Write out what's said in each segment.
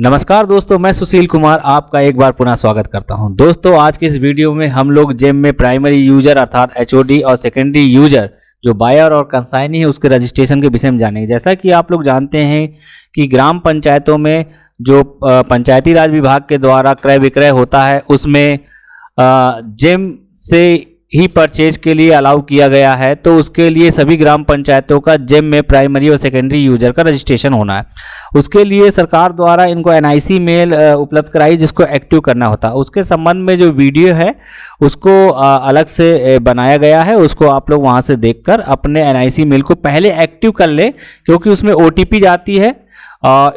नमस्कार दोस्तों, मैं सुशील कुमार आपका एक बार पुनः स्वागत करता हूं। दोस्तों, आज के इस वीडियो में हम लोग जेम में प्राइमरी यूजर अर्थात एचओडी और सेकेंडरी यूजर जो बायर और कंसाइनी है उसके रजिस्ट्रेशन के विषय में जानेंगे। जैसा कि आप लोग जानते हैं कि ग्राम पंचायतों में जो पंचायती राज विभाग के द्वारा क्रय विक्रय होता है उसमें जेम से ही परचेज के लिए अलाउ किया गया है, तो उसके लिए सभी ग्राम पंचायतों का जेम में प्राइमरी और सेकेंडरी यूजर का रजिस्ट्रेशन होना है। उसके लिए सरकार द्वारा इनको एनआईसी मेल उपलब्ध कराई जिसको एक्टिव करना होता है। उसके संबंध में जो वीडियो है उसको अलग से बनाया गया है, उसको आप लोग वहां से देखकर अपने एनआईसी मेल को पहले एक्टिव कर ले, क्योंकि उसमें ओटीपी जाती है,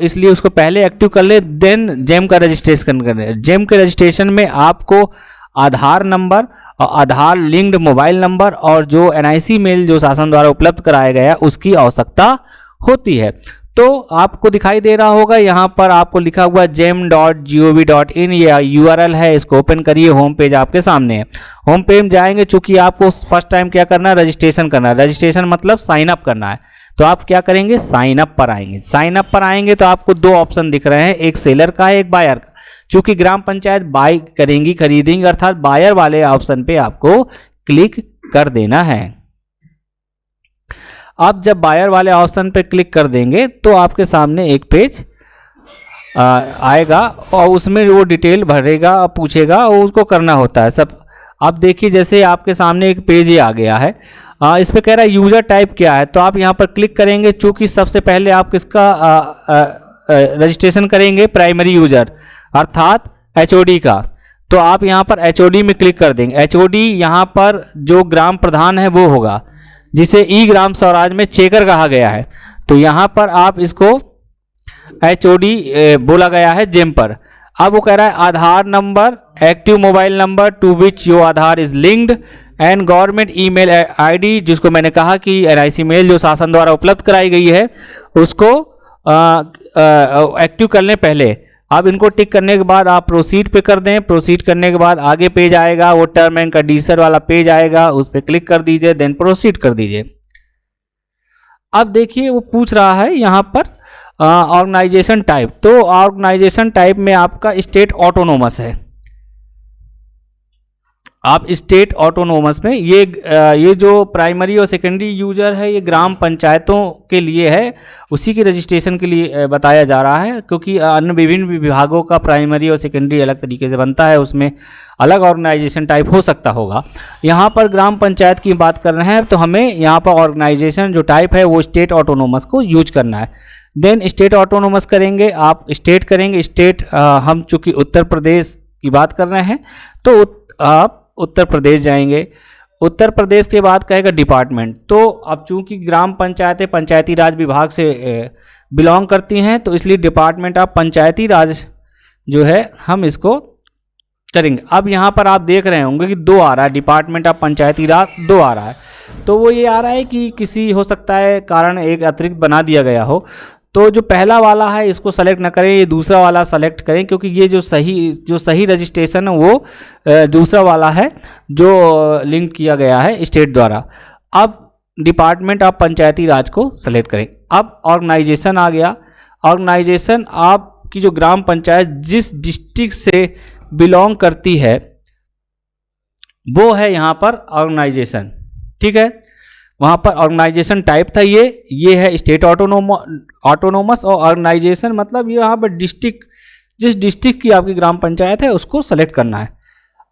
इसलिए उसको पहले एक्टिव कर ले, देन जेम का रजिस्ट्रेशन करें। जेम के रजिस्ट्रेशन में आपको आधार नंबर और आधार लिंक्ड मोबाइल नंबर और जो एनआईसी मेल जो शासन द्वारा उपलब्ध कराया गया उसकी आवश्यकता होती है। तो आपको दिखाई दे रहा होगा यहाँ पर आपको लिखा हुआ gem.gov.in ये यूआरएल है, इसको ओपन करिए। होम पेज आपके सामने है। होम पेज में जाएंगे, चूंकि आपको फर्स्ट टाइम क्या करना है, रजिस्ट्रेशन करना है। रजिस्ट्रेशन मतलब साइन अप करना है, तो आप क्या करेंगे, साइन अप पर आएंगे। साइन अप पर आएंगे तो आपको दो ऑप्शन दिख रहे हैं, एक सेलर का है, एक बायर का। चूंकि ग्राम पंचायत बाय करेंगी, खरीदेंगी, अर्थात बायर वाले ऑप्शन पे आपको क्लिक कर देना है। आप जब बायर वाले ऑप्शन पे क्लिक कर देंगे तो आपके सामने एक पेज आएगा और उसमें वो डिटेल भरेगा और पूछेगा और उसको करना होता है सब। आप देखिए, जैसे आपके सामने एक पेज ही आ गया है। इस पे कह रहा है यूजर टाइप क्या है, तो आप यहाँ पर क्लिक करेंगे। चूंकि सबसे पहले आप किसका रजिस्ट्रेशन करेंगे, प्राइमरी यूजर अर्थात एचओडी का, तो आप यहाँ पर एचओडी में क्लिक कर देंगे। एचओडी यहाँ पर जो ग्राम प्रधान है वो होगा, जिसे ई ग्राम स्वराज में चेकर कहा गया है। तो यहाँ पर आप इसको एचओडी बोला गया है जेम पर। अब वो कह रहा है Aadhaar number, active mobile number to which your Aadhaar is linked and government email ID, जिसको मैंने कहा कि एनआईसी मेल जो शासन द्वारा उपलब्ध कराई गई है उसको एक्टिव करने पहले आप इनको टिक करने के बाद आप प्रोसीड पे कर दें। प्रोसीड करने के बाद आगे पेज आएगा, वो टर्म एंड कंडीशन वाला पेज आएगा, उस पर क्लिक कर दीजिए, देन प्रोसीड कर दीजिए। अब देखिए वो पूछ रहा है यहाँ पर ऑर्गेनाइजेशन टाइप, तो ऑर्गेनाइजेशन टाइप में आपका स्टेट ऑटोनोमस है। आप स्टेट ऑटोनोमस में ये जो प्राइमरी और सेकेंडरी यूजर है ये ग्राम पंचायतों के लिए है, उसी की रजिस्ट्रेशन के लिए बताया जा रहा है, क्योंकि अन्य विभिन्न विभागों का प्राइमरी और सेकेंडरी अलग तरीके से बनता है, उसमें अलग ऑर्गेनाइजेशन टाइप हो सकता होगा। यहाँ पर ग्राम पंचायत की बात कर रहे हैं तो हमें यहाँ पर ऑर्गेनाइजेशन जो टाइप है वो स्टेट ऑटोनोमस को यूज करना है। देन स्टेट ऑटोनोमस करेंगे, आप स्टेट करेंगे। स्टेट हम चूँकि उत्तर प्रदेश की बात कर रहे हैं तो आप उत्तर प्रदेश जाएंगे। उत्तर प्रदेश के बाद कहेगा डिपार्टमेंट, तो अब चूंकि ग्राम पंचायतें पंचायती राज विभाग से बिलोंग करती हैं तो इसलिए डिपार्टमेंट ऑफ पंचायती राज जो है हम इसको करेंगे। अब यहाँ पर आप देख रहे होंगे कि दो आ रहा है, डिपार्टमेंट ऑफ पंचायती राज दो आ रहा है, तो वो ये आ रहा है कि किसी हो सकता है कारण एक अतिरिक्त बना दिया गया हो। तो जो पहला वाला है इसको सेलेक्ट ना करें, ये दूसरा वाला सेलेक्ट करें, क्योंकि ये जो सही रजिस्ट्रेशन है वो दूसरा वाला है जो लिंक किया गया है स्टेट द्वारा। अब डिपार्टमेंट ऑफ पंचायती राज को सेलेक्ट करें। अब ऑर्गेनाइजेशन आ गया। ऑर्गेनाइजेशन आपकी जो ग्राम पंचायत जिस डिस्ट्रिक्ट से बिलोंग करती है वो है यहाँ पर ऑर्गेनाइजेशन, ठीक है। वहाँ पर ऑर्गेनाइजेशन टाइप था ये है स्टेट ऑटोनोमस, और ऑर्गेनाइजेशन मतलब ये यहाँ पर डिस्ट्रिक्ट, जिस डिस्ट्रिक्ट की आपकी ग्राम पंचायत है उसको सेलेक्ट करना है।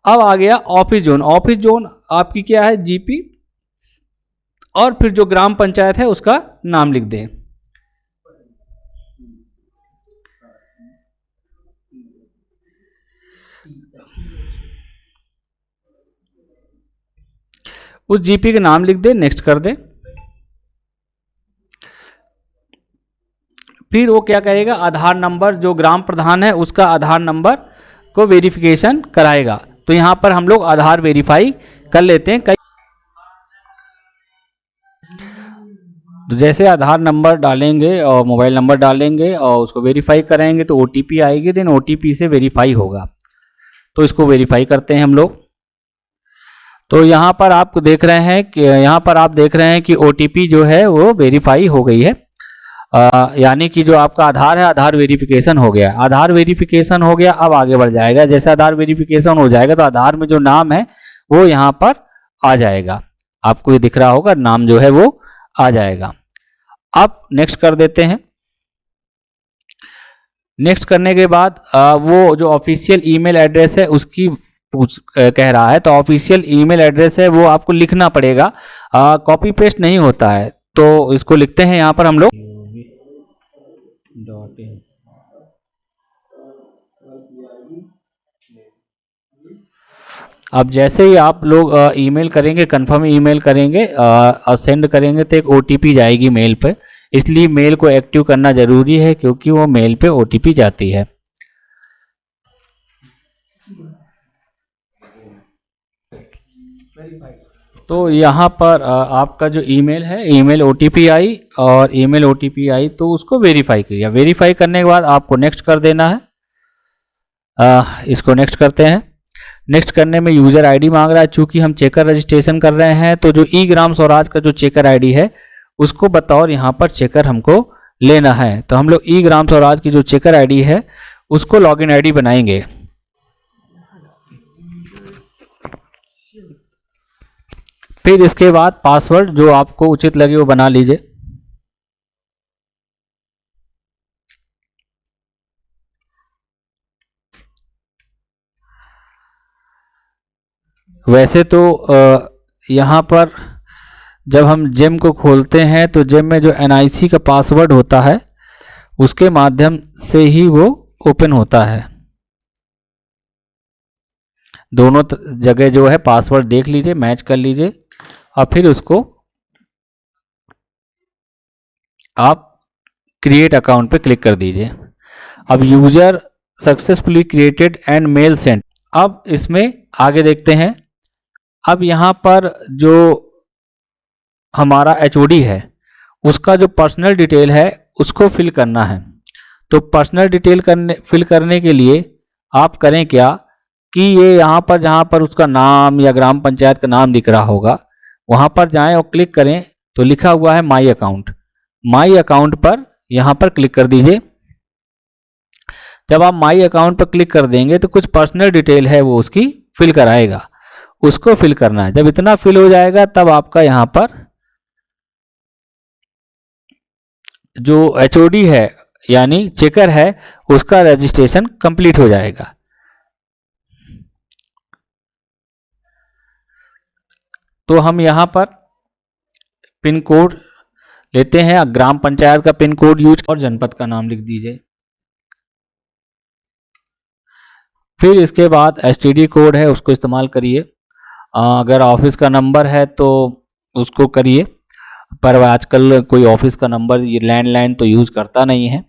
अब आ गया ऑफिस जोन। ऑफिस जोन आपकी क्या है, जीपी, और फिर जो ग्राम पंचायत है उसका नाम लिख दें। उस जीपी के नाम लिख दें, नेक्स्ट कर दें। फिर वो क्या करेगा, आधार नंबर जो ग्राम प्रधान है उसका आधार नंबर को वेरिफिकेशन कराएगा। तो यहाँ पर हम लोग आधार वेरीफाई कर लेते हैं। तो जैसे आधार नंबर डालेंगे और मोबाइल नंबर डालेंगे और उसको वेरीफाई करेंगे तो ओटीपी आएगी, देन ओटीपी से वेरीफाई होगा। तो इसको वेरीफाई करते हैं हम लोग। तो यहाँ पर आप देख रहे हैं कि ओटीपी जो है वो वेरीफाई हो गई है। यानी कि जो आपका आधार है, आधार वेरिफिकेशन हो गया, आधार वेरिफिकेशन हो गया, अब आगे बढ़ जाएगा। जैसे आधार वेरिफिकेशन हो जाएगा तो आधार में जो नाम है वो यहाँ पर आ जाएगा, आपको ये दिख रहा होगा, नाम जो है वो आ जाएगा। अब नेक्स्ट कर देते हैं। नेक्स्ट करने के बाद वो जो ऑफिशियल ईमेल एड्रेस है उसकी कह रहा है, तो ऑफिशियल ईमेल एड्रेस है वो आपको लिखना पड़ेगा, कॉपी पेस्ट नहीं होता है। तो इसको लिखते हैं यहाँ पर हम लोग .in। अब जैसे ही आप लोग ईमेल करेंगे, कंफर्म ईमेल करेंगे और सेंड करेंगे तो एक ओटीपी जाएगी मेल पे, इसलिए मेल को एक्टिव करना जरूरी है क्योंकि वो मेल पे ओटीपी जाती है। तो यहाँ पर आपका जो ईमेल है, ईमेल ओटीपी आई और ईमेल ओटीपी आई तो उसको वेरीफाई किया। वेरीफाई करने के बाद आपको नेक्स्ट कर देना है। इसको नेक्स्ट करते हैं। नेक्स्ट करने में यूजर आईडी मांग रहा है, चूंकि हम चेकर रजिस्ट्रेशन कर रहे हैं तो जो ई ग्राम स्वराज का जो चेकर आईडी है उसको बतौर यहाँ पर चेकर हमको लेना है। तो हम लोग ई ग्राम स्वराज की जो चेकर आईडी है उसको लॉगिन आईडी बनाएंगे। फिर इसके बाद पासवर्ड जो आपको उचित लगे वो बना लीजिए। वैसे तो यहाँ पर जब हम जेम को खोलते हैं तो जेम में जो एनआईसी का पासवर्ड होता है उसके माध्यम से ही वो ओपन होता है। दोनों जगह जो है पासवर्ड देख लीजिए, मैच कर लीजिए और फिर उसको आप क्रिएट अकाउंट पे क्लिक कर दीजिए। अब user successfully created and mail send. अब इसमें आगे देखते हैं। अब यहाँ पर जो हमारा एचओडी है उसका जो पर्सनल डिटेल है उसको फिल करना है। तो पर्सनल डिटेल फिल करने के लिए आप करें क्या कि ये यहाँ पर जहाँ पर उसका नाम या ग्राम पंचायत का नाम दिख रहा होगा वहाँ पर जाएं और क्लिक करें तो लिखा हुआ है माई अकाउंट। माई अकाउंट पर यहाँ पर क्लिक कर दीजिए। जब आप माई अकाउंट पर क्लिक कर देंगे तो कुछ पर्सनल डिटेल है वो उसकी फिल कराएगा, उसको फिल करना है। जब इतना फिल हो जाएगा तब आपका यहाँ पर जो एचओडी है यानी चेकर है उसका रजिस्ट्रेशन कंप्लीट हो जाएगा। तो हम यहाँ पर पिन कोड लेते हैं, ग्राम पंचायत का पिन कोड यूज और जनपद का नाम लिख दीजिए। फिर इसके बाद एसटीडी कोड है उसको इस्तेमाल करिए। अगर ऑफिस का नंबर है तो उसको करिए, पर आजकल कोई ऑफिस का नंबर ये लैंडलाइन तो यूज़ करता नहीं है,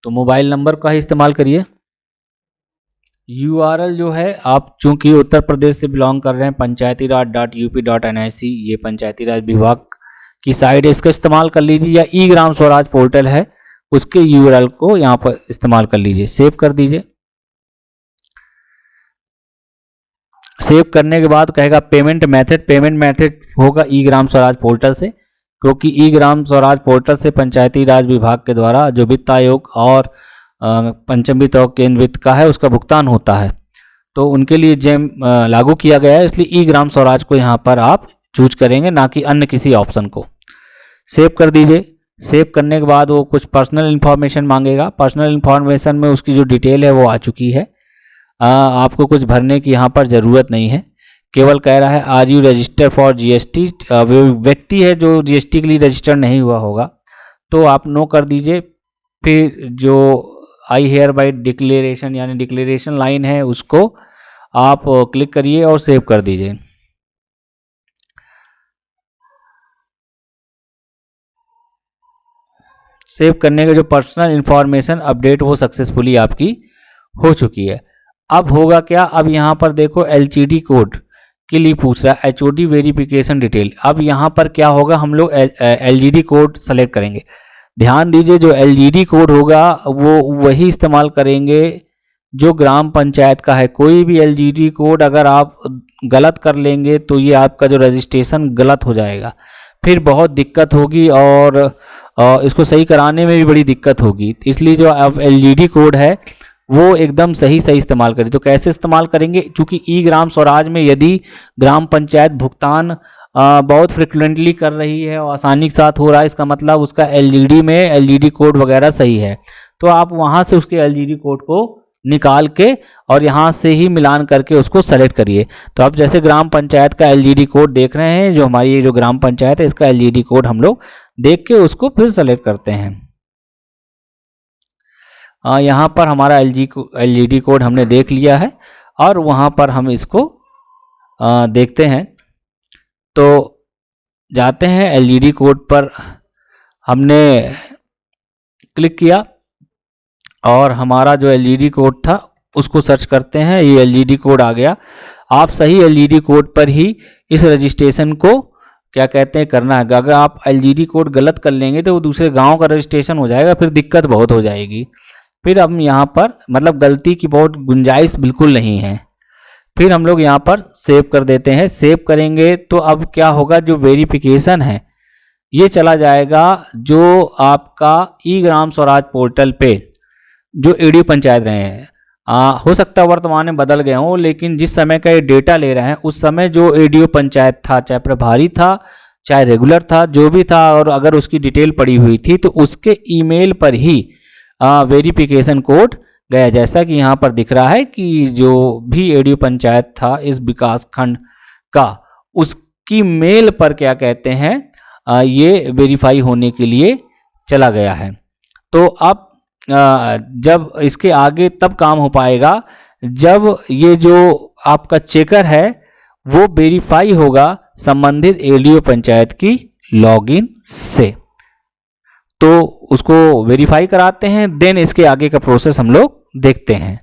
तो मोबाइल नंबर का ही इस्तेमाल करिए। यूआरएल जो है, आप चूंकि उत्तर प्रदेश से बिलोंग कर रहे हैं, panchayati-raj.up.nic ये पंचायती राज विभाग की साइट है, इसका इस्तेमाल कर लीजिए। या ई ग्राम स्वराज पोर्टल है उसके यूआरएल को यहाँ पर इस्तेमाल कर लीजिए। सेव कर दीजिए। सेव करने के बाद कहेगा पेमेंट मेथड। पेमेंट मेथड होगा ई ग्राम स्वराज पोर्टल से, क्योंकि ई ग्राम स्वराज पोर्टल से पंचायती राज विभाग के द्वारा जो वित्त आयोग और पंचम वित्त और केंद्र वित्त का है उसका भुगतान होता है, तो उनके लिए जेम लागू किया गया है, इसलिए ई ग्राम स्वराज को यहाँ पर आप चूज करेंगे, ना कि अन्य किसी ऑप्शन को। सेव कर दीजिए। सेव करने के बाद वो कुछ पर्सनल इन्फॉर्मेशन मांगेगा। पर्सनल इन्फॉर्मेशन में उसकी जो डिटेल है वो आ चुकी है। आपको कुछ भरने की यहाँ पर ज़रूरत नहीं है, केवल कह रहा है are you register for GST. व्यक्ति है जो जीएसटी के लिए रजिस्टर नहीं हुआ होगा तो आप नो कर दीजिए। फिर जो आई हेयर बाय डिक्लेरेशन यानी डिक्लेरेशन लाइन है उसको आप क्लिक करिए और सेव कर दीजिए। सेव करने का जो पर्सनल इन्फॉर्मेशन अपडेट वो सक्सेसफुली आपकी हो चुकी है। अब होगा क्या, अब यहाँ पर देखो एलजीडी कोड के लिए पूछ रहा है, एचओडी वेरिफिकेशन डिटेल। अब यहाँ पर क्या होगा, हम लोग एलजीडी कोड सेलेक्ट करेंगे। ध्यान दीजिए जो एलजीडी कोड होगा वो वही इस्तेमाल करेंगे जो ग्राम पंचायत का है। कोई भी एलजीडी कोड अगर आप गलत कर लेंगे तो ये आपका जो रजिस्ट्रेशन गलत हो जाएगा। फिर बहुत दिक्कत होगी और इसको सही कराने में भी बड़ी दिक्कत होगी। इसलिए जो अब एलजीडी कोड है वो एकदम सही इस्तेमाल करें। तो कैसे इस्तेमाल करेंगे, क्योंकि ई ग्राम स्वराज में यदि ग्राम पंचायत भुगतान बहुत फ्रिक्वेंटली कर रही है और आसानी के साथ हो रहा है, इसका मतलब उसका एलजीडी में एलजीडी कोड वगैरह सही है। तो आप वहाँ से उसके एलजीडी कोड को निकाल के और यहाँ से ही मिलान करके उसको सेलेक्ट करिए। तो आप जैसे ग्राम पंचायत का एलजीडी कोड देख रहे हैं, जो हमारी जो ग्राम पंचायत है इसका एलजीडी कोड हम लोग देख के उसको फिर सेलेक्ट करते हैं। यहाँ पर हमारा एलजीडी कोड हमने देख लिया है और वहाँ पर हम इसको देखते हैं। तो जाते हैं एलजीडी कोड पर, हमने क्लिक किया और हमारा जो एलजीडी कोड था उसको सर्च करते हैं। ये एलजीडी कोड आ गया। आप सही एलजीडी कोड पर ही इस रजिस्ट्रेशन को क्या कहते हैं करना है। अगर आप एलजीडी कोड गलत कर लेंगे तो वो दूसरे गांव का रजिस्ट्रेशन हो जाएगा, फिर दिक्कत बहुत हो जाएगी। फिर हम यहाँ पर मतलब गलती की बहुत गुंजाइश बिल्कुल नहीं है। फिर हम लोग यहाँ पर सेव कर देते हैं। सेव करेंगे तो अब क्या होगा, जो वेरिफिकेशन है ये चला जाएगा जो आपका ई ग्राम स्वराज पोर्टल पे जो एडीओ पंचायत रहे हैं। हो सकता है वर्तमान में बदल गए हों, लेकिन जिस समय का ये डेटा ले रहे हैं उस समय जो एडीओ पंचायत था, चाहे प्रभारी था चाहे रेगुलर था, जो भी था, और अगर उसकी डिटेल पड़ी हुई थी तो उसके ईमेल पर ही वेरिफिकेशन कोड गया। जैसा कि यहाँ पर दिख रहा है कि जो भी एडीओ पंचायत था इस विकास खंड का, उसकी मेल पर क्या कहते हैं ये वेरीफाई होने के लिए चला गया है। तो अब जब इसके आगे तब काम हो पाएगा जब ये जो आपका चेकर है वो वेरीफाई होगा संबंधित एडीओ पंचायत की लॉगिन से। तो उसको वेरीफाई कराते हैं, देन इसके आगे का प्रोसेस हम लोग देखते हैं।